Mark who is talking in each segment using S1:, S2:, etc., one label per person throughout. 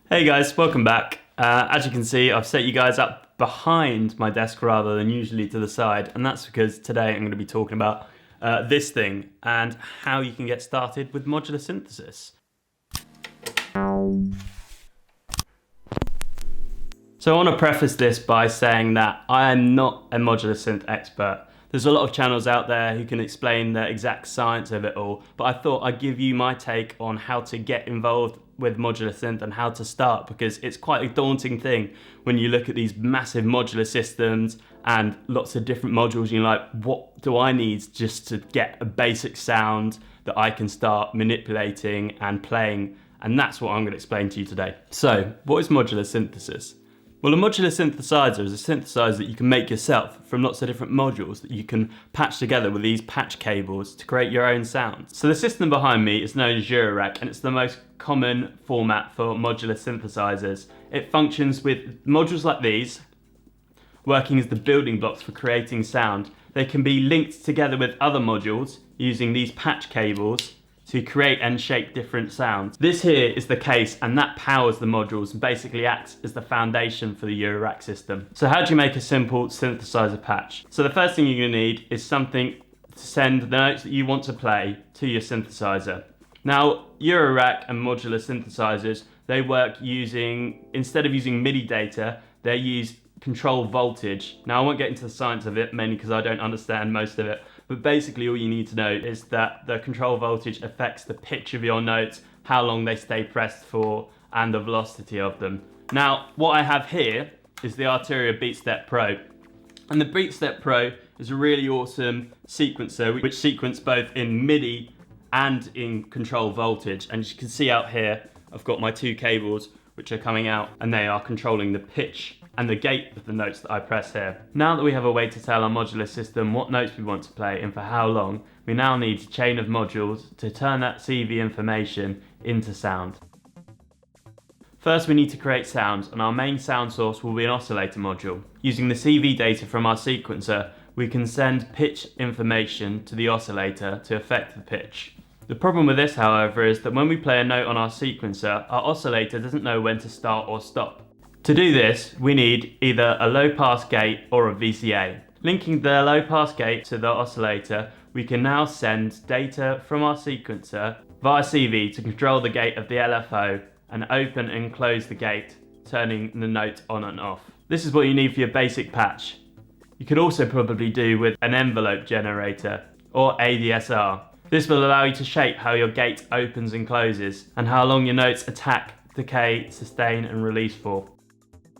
S1: Hey guys, welcome back. As you can see, I've set you guys up behind my desk rather than usually to the side, and that's because today I'm going to be talking about this thing and how you can get started with modular synthesis. So I want to preface this by saying that I am not a modular synth expert. There's a lot of channels out there who can explain the exact science of it all, but I thought I'd give you my take on how to get involved with modular synth and how to start, because it's quite a daunting thing when you look at these massive modular systems and lots of different modules. You're like, what do I need just to get a basic sound that I can start manipulating and playing? And that's what I'm going to explain to you today. So, what is modular synthesis? Well, a modular synthesizer is a synthesizer that you can make yourself from lots of different modules that you can patch together with these patch cables to create your own sound. So the system behind me is known as Eurorack, and it's the most common format for modular synthesizers. It functions with modules like these, working as the building blocks for creating sound. They can be linked together with other modules using these patch cables to create and shape different sounds. This here is the case, and that powers the modules and basically acts as the foundation for the Eurorack system. So how do you make a simple synthesizer patch? So the first thing you're going to need is something to send the notes that you want to play to your synthesizer. Now, Eurorack and modular synthesizers, they work using, instead of using MIDI data, they use control voltage. Now, I won't get into the science of it, mainly because I don't understand most of it, but basically all you need to know is that the control voltage affects the pitch of your notes, how long they stay pressed for, and the velocity of them. Now, what I have here is the Arturia Beatstep Pro. And the Beatstep Pro is a really awesome sequencer which sequences both in MIDI and in control voltage. And as you can see out here, I've got my two cables which are coming out, and they are controlling the pitch and the gate of the notes that I press here. Now that we have a way to tell our modular system what notes we want to play and for how long, we now need a chain of modules to turn that CV information into sound. First, we need to create sounds, and our main sound source will be an oscillator module. Using the CV data from our sequencer, we can send pitch information to the oscillator to affect the pitch. The problem with this, however, is that when we play a note on our sequencer, our oscillator doesn't know when to start or stop. To do this, we need either a low-pass gate or a VCA. Linking the low-pass gate to the oscillator, we can now send data from our sequencer via CV to control the gate of the LFO and open and close the gate, turning the note on and off. This is what you need for your basic patch. You could also probably do with an envelope generator or ADSR. This will allow you to shape how your gate opens and closes and how long your notes attack, decay, sustain and release for.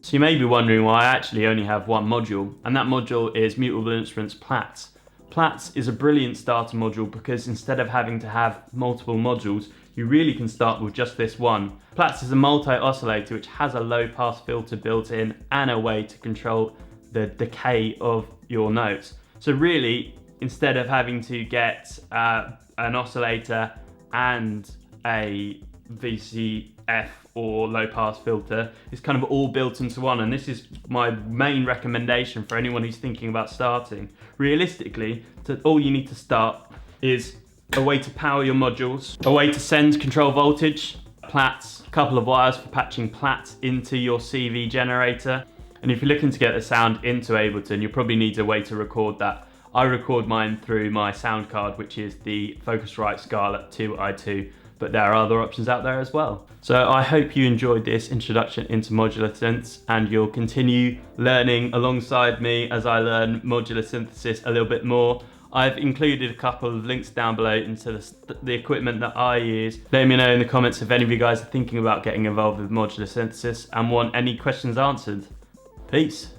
S1: So you may be wondering why I actually only have one module, and that module is Mutable Instruments Plaits. Plaits is a brilliant starter module because instead of having to have multiple modules, you really can start with just this one. Plaits is a multi-oscillator which has a low-pass filter built in and a way to control the decay of your notes. So really, instead of having to get an oscillator and a VCF or low pass filter, it's kind of all built into one, and this is my main recommendation for anyone who's thinking about starting. Realistically, all you need to start is a way to power your modules, a way to send control voltage, Plaits, a couple of wires for patching Plaits into your CV generator, and if you're looking to get the sound into Ableton, you'll probably need a way to record that. I record mine through my sound card, which is the Focusrite Scarlet 2i2, but there are other options out there as well. So I hope you enjoyed this introduction into modular synths, and you'll continue learning alongside me as I learn modular synthesis a little bit more. I've included a couple of links down below into the equipment that I use. Let me know in the comments if any of you guys are thinking about getting involved with modular synthesis and want any questions answered. Peace.